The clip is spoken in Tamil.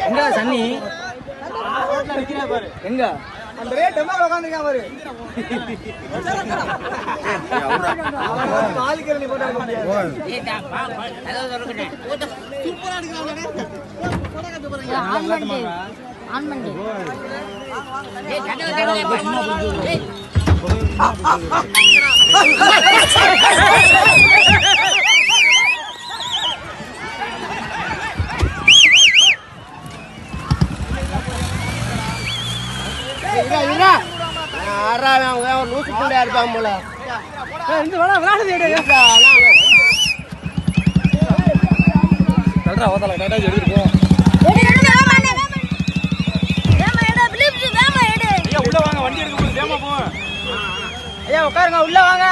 எங்க சன்னி எங்க அந்த ரேட் எம்மா உட்காந்துருக்கான் பாரு. காலிக்கரணி போட்டாங்க. சூப்பரா எடுக்கறானே. ஆன் பண்ணு. ஏய் கண்ணு ஏய் லூசு புள்ளையா இருப்பான் போல. உட்காருங்க, உள்ள வாங்க.